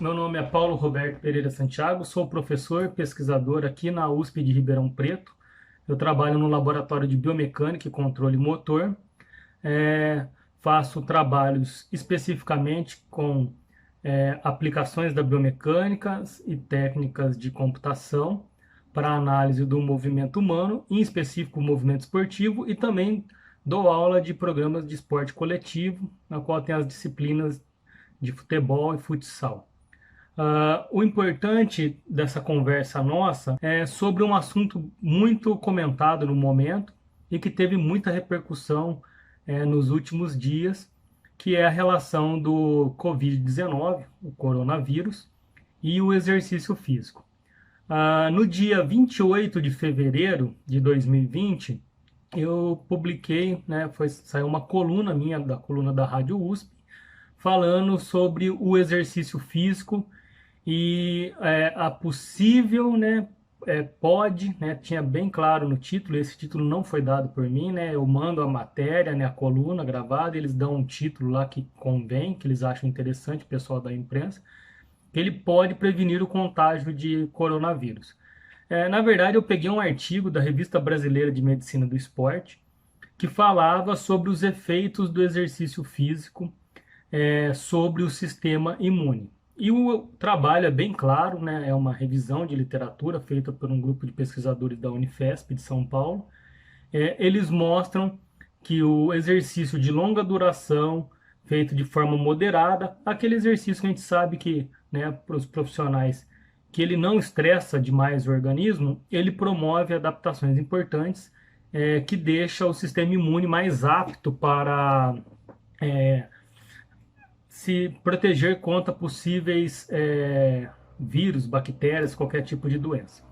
meu nome é Paulo Roberto Pereira Santiago, sou professor pesquisador aqui na USP de Ribeirão Preto. Eu trabalho no Laboratório de Biomecânica e Controle Motor. É, Faço trabalhos especificamente com aplicações da biomecânica e técnicas de computação para análise do movimento humano, em específico o movimento esportivo, e também dou aula de programas de esporte coletivo, na qual tem as disciplinas de futebol e futsal. O importante dessa conversa nossa é sobre um assunto muito comentado no momento e que teve muita repercussão nos últimos dias, que é a relação do Covid-19, o coronavírus, e o exercício físico. No dia 28 de fevereiro de 2020, eu publiquei, saiu uma coluna minha, da coluna da Rádio USP, falando sobre o exercício físico e a possível, pode, tinha bem claro no título, esse título não foi dado por mim, eu mando a matéria, a coluna gravada, eles dão um título lá que convém, que eles acham interessante, o pessoal da imprensa, que ele pode prevenir o contágio de coronavírus. Na verdade, eu peguei um artigo da Revista Brasileira de Medicina do Esporte, que falava sobre os efeitos do exercício físico sobre o sistema imune. E o trabalho é bem claro, é uma revisão de literatura feita por um grupo de pesquisadores da Unifesp de São Paulo. Eles mostram que o exercício de longa duração, feito de forma moderada, aquele exercício que a gente sabe que, para os profissionais, que ele não estressa demais o organismo, ele promove adaptações importantes que deixa o sistema imune mais apto para se proteger contra possíveis vírus, bactérias, qualquer tipo de doença.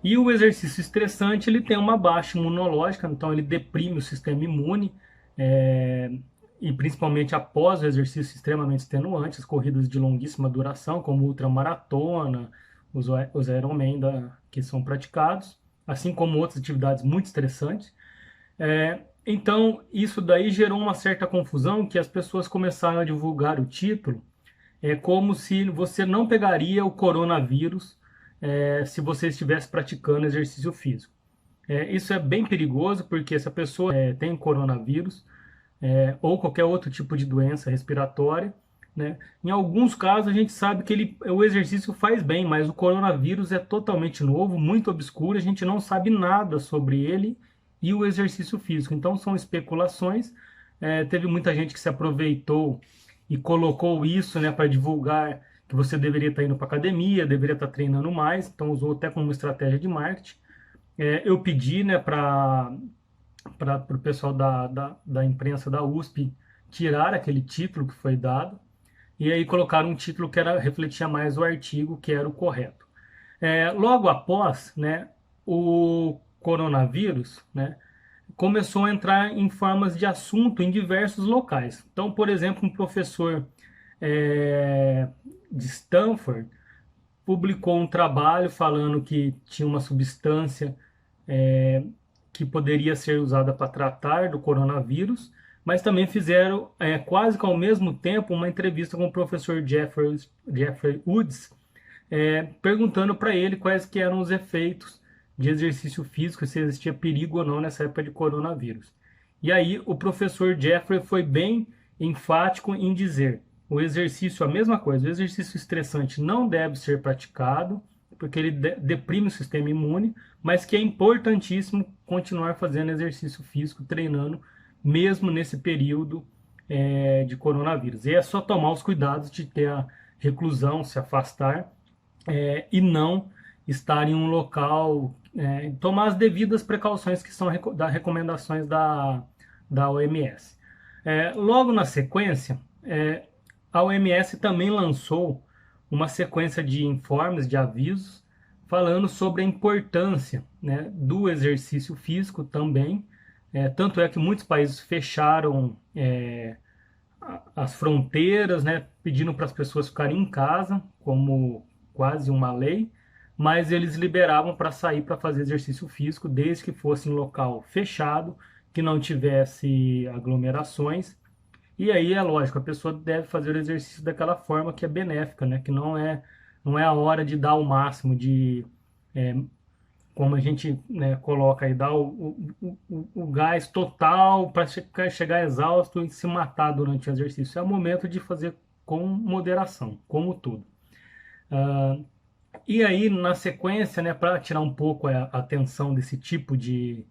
E o exercício estressante, ele tem uma baixa imunológica, então ele deprime o sistema imune, e principalmente após o exercício extremamente extenuante, as corridas de longuíssima duração, como ultramaratona, os Ironman que são praticados, assim como outras atividades muito estressantes. Então, isso daí gerou uma certa confusão, que as pessoas começaram a divulgar o título como se você não pegaria o coronavírus se você estivesse praticando exercício físico. Isso é bem perigoso, porque se a pessoa tem coronavírus ou qualquer outro tipo de doença respiratória, em alguns casos a gente sabe que o exercício faz bem, mas o coronavírus é totalmente novo, muito obscuro, a gente não sabe nada sobre ele e o exercício físico. Então são especulações. Teve muita gente que se aproveitou e colocou isso para divulgar que você deveria estar indo para academia, deveria estar treinando mais, então usou até como estratégia de marketing. Eu pedi para o pessoal da imprensa da USP tirar aquele título que foi dado, e aí colocaram um título que refletia mais o artigo, que era o correto. Logo após, o coronavírus, começou a entrar em formas de assunto em diversos locais. Então, por exemplo, um professor de Stanford publicou um trabalho falando que tinha uma substância que poderia ser usada para tratar do coronavírus, mas também fizeram quase que ao mesmo tempo uma entrevista com o professor Jeffrey Woods, perguntando para ele quais que eram os efeitos de exercício físico, se existia perigo ou não nessa época de coronavírus. E aí o professor Jeffrey foi bem enfático em dizer: o exercício, a mesma coisa, o exercício estressante não deve ser praticado, porque ele deprime o sistema imune, mas que é importantíssimo continuar fazendo exercício físico, treinando, mesmo nesse período de coronavírus. E é só tomar os cuidados de ter a reclusão, se afastar, e não estar em um local, tomar as devidas precauções que são das recomendações da OMS. Logo na sequência, a OMS também lançou uma sequência de informes, de avisos, falando sobre a importância do exercício físico também. Tanto é que muitos países fecharam as fronteiras, pedindo para as pessoas ficarem em casa, como quase uma lei, mas eles liberavam para sair para fazer exercício físico, desde que fosse em local fechado, que não tivesse aglomerações E aí é lógico, a pessoa deve fazer o exercício daquela forma que é benéfica, né? Que não é a hora de dar o máximo, é, como a gente, né, coloca aí, dar o gás total para chegar exausto e se matar durante o exercício. É o momento de fazer com moderação, como tudo. Ah, e aí, na sequência, né, para tirar um pouco a atenção desse tipo de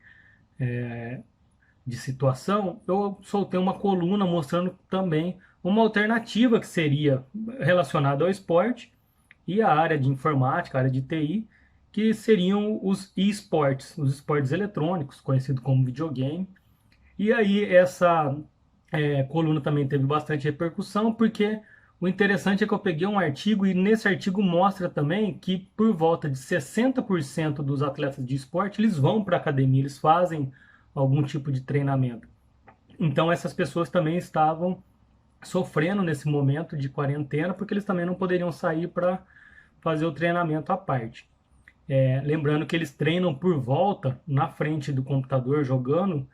situação, eu soltei uma coluna mostrando também uma alternativa que seria relacionada ao esporte e a área de informática, a área de TI, que seriam os esportes, os esportes eletrônicos, conhecido como videogame. E aí essa coluna também teve bastante repercussão, porque o interessante é que eu peguei um artigo e nesse artigo mostra também que por volta de 60% dos atletas de esporte, eles vão para a academia, eles fazem algum tipo de treinamento. Então essas pessoas também estavam sofrendo nesse momento de quarentena, porque eles também não poderiam sair para fazer o treinamento à parte. Lembrando que eles treinam por volta, na frente do computador, jogando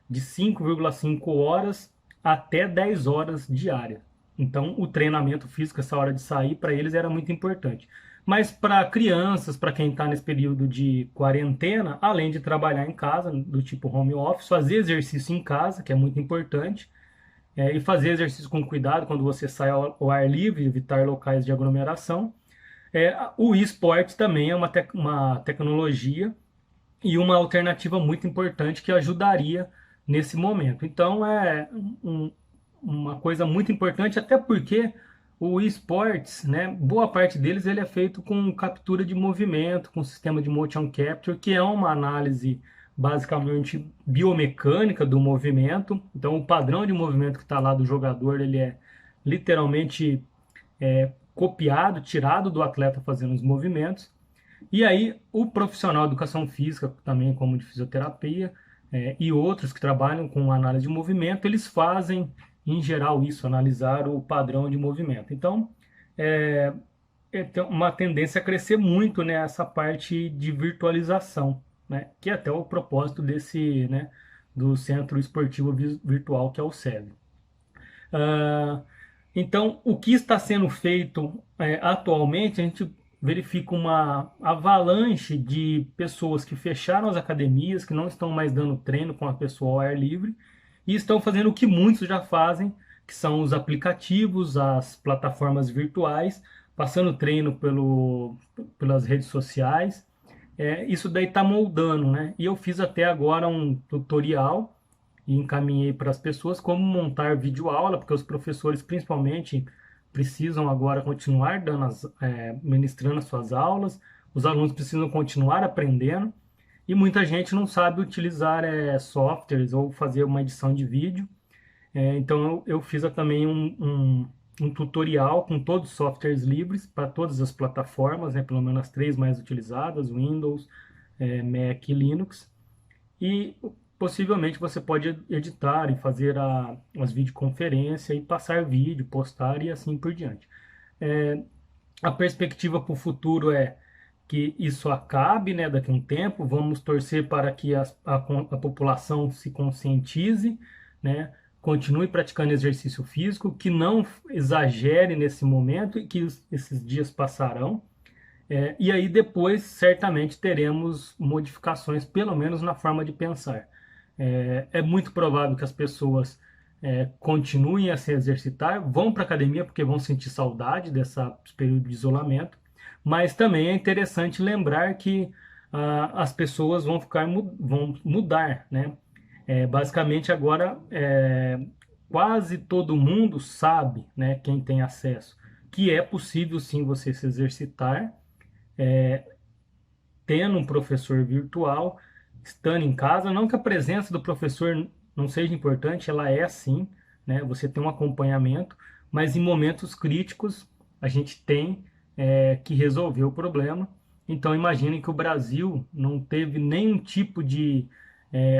de 5,5 horas até 10 horas diárias. Então, o treinamento físico, essa hora de sair, para eles era muito importante. Mas para crianças, para quem está nesse período de quarentena, além de trabalhar em casa, do tipo home office, fazer exercício em casa, que é muito importante, e fazer exercício com cuidado quando você sai ao ar livre, evitar locais de aglomeração. O esporte também é uma tecnologia e uma alternativa muito importante que ajudaria nesse momento. Então um, uma coisa muito importante, até porque o esportes, né, boa parte deles ele é feito com captura de movimento, com sistema de motion capture, que é uma análise basicamente biomecânica do movimento. Então o padrão de movimento que está lá do jogador, ele é literalmente copiado, tirado do atleta fazendo os movimentos. E aí, o profissional de educação física, também como de fisioterapia, e outros que trabalham com análise de movimento, eles fazem, em geral, isso, analisar o padrão de movimento. Então, tem uma tendência a crescer muito nessa parte de virtualização, né? Que é até o propósito desse, né, do Centro Esportivo Virtual, que é o CEV. Ah, então, o que está sendo feito atualmente, a gente verifica uma avalanche de pessoas que fecharam as academias, que não estão mais dando treino com a pessoa ao ar livre, e estão fazendo o que muitos já fazem, que são os aplicativos, as plataformas virtuais, passando treino pelas redes sociais. Isso daí está moldando, né? E eu fiz até agora um tutorial e encaminhei para as pessoas como montar videoaula, porque os professores, principalmente, precisam agora continuar ministrando as suas aulas, os alunos precisam continuar aprendendo, e muita gente não sabe utilizar softwares ou fazer uma edição de vídeo. Então, eu fiz também um tutorial com todos os softwares livres para todas as plataformas, né, pelo menos as três mais utilizadas, Windows, Mac e Linux. E possivelmente você pode editar e fazer as videoconferências e passar vídeo, postar e assim por diante. A perspectiva para o futuro é que isso acabe, né, daqui a um tempo. Vamos torcer para que a população se conscientize, né, continue praticando exercício físico, que não exagere nesse momento e que esses dias passarão. E aí depois certamente teremos modificações, pelo menos na forma de pensar. É muito provável que as pessoas continuem a se exercitar, vão para a academia porque vão sentir saudade desse período de isolamento, mas também é interessante lembrar que as pessoas vão mudar, né? Basicamente agora quase todo mundo sabe, né, quem tem acesso, que é possível sim você se exercitar tendo um professor virtual, estando em casa. Não que a presença do professor não seja importante, ela é sim, né? Você tem um acompanhamento, mas em momentos críticos a gente tem que resolver o problema. Então imaginem que o Brasil não teve nenhum tipo de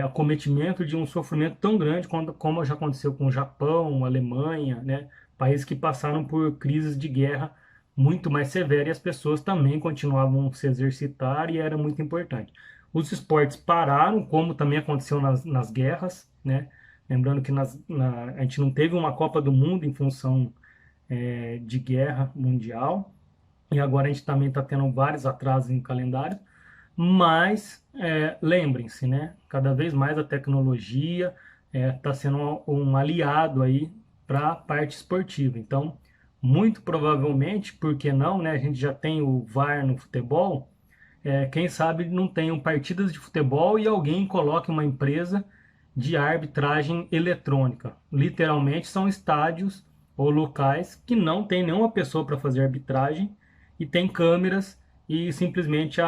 acometimento de um sofrimento tão grande como já aconteceu com o Japão, Alemanha, né? Países que passaram por crises de guerra muito mais severa e as pessoas também continuavam a se exercitar e era muito importante. Os esportes pararam, como também aconteceu nas guerras, né? Lembrando que a gente não teve uma Copa do Mundo em função de guerra mundial, e agora a gente também está tendo vários atrasos em calendário, mas lembrem-se, né? Cada vez mais a tecnologia está sendo um aliado aí para a parte esportiva. Então, muito provavelmente, por que não, né? A gente já tem o VAR no futebol, quem sabe não tenham partidas de futebol e alguém coloque uma empresa de arbitragem eletrônica. Literalmente são estádios ou locais que não tem nenhuma pessoa para fazer arbitragem e tem câmeras e simplesmente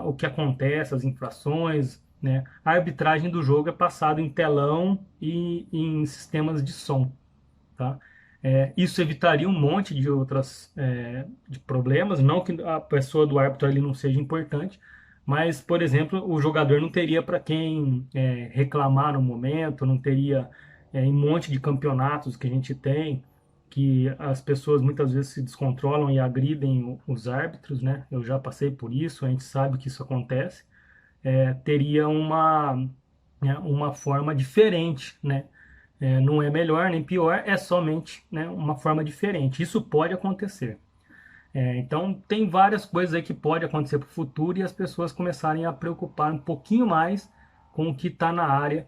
o que acontece, as infrações, né? A arbitragem do jogo é passada em telão e em sistemas de som, tá? Isso evitaria um monte de outras de problemas, não que a pessoa do árbitro ali não seja importante, mas, por exemplo, o jogador não teria para quem reclamar no momento, não teria em um monte de campeonatos que a gente tem, que as pessoas muitas vezes se descontrolam e agridem os árbitros, né? Eu já passei por isso, a gente sabe que isso acontece. Teria uma forma diferente, né? Não é melhor nem pior, é somente, né, uma forma diferente. Isso pode acontecer. Então, tem várias coisas aí que pode acontecer para o futuro e as pessoas começarem a preocupar um pouquinho mais com o que está na área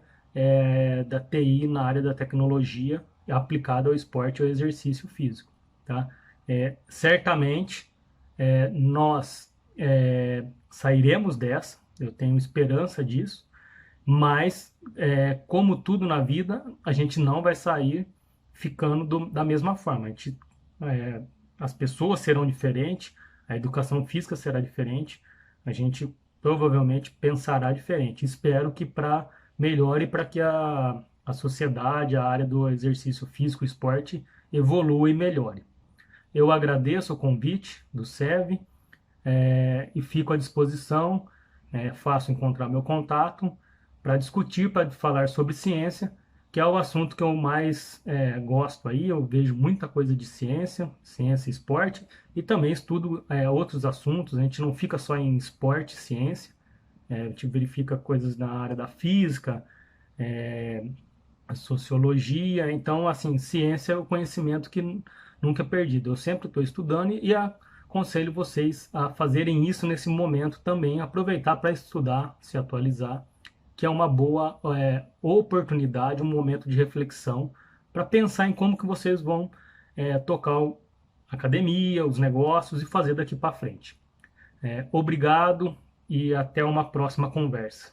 da TI, na área da tecnologia aplicada ao esporte ou exercício físico. Tá? Certamente, nós sairemos dessa, eu tenho esperança disso, mas, como tudo na vida, a gente não vai sair ficando da mesma forma. É, as pessoas serão diferentes, a educação física será diferente, a gente provavelmente pensará diferente. Espero que para melhore, para que a sociedade, a área do exercício físico, esporte, evolua e melhore. Eu agradeço o convite do SEV e fico à disposição. Faço encontrar meu contato para discutir, para falar sobre ciência, que é o assunto que eu mais gosto aí. Eu vejo muita coisa de ciência, ciência e esporte, e também estudo outros assuntos. A gente não fica só em esporte e ciência, a gente verifica coisas na área da física, a sociologia. Então, assim, ciência é o conhecimento que nunca é perdido. Eu sempre estou estudando e aconselho vocês a fazerem isso nesse momento também, aproveitar para estudar, se atualizar, que é uma boa oportunidade, um momento de reflexão para pensar em como que vocês vão tocar a academia, os negócios e fazer daqui para frente. Obrigado e até uma próxima conversa.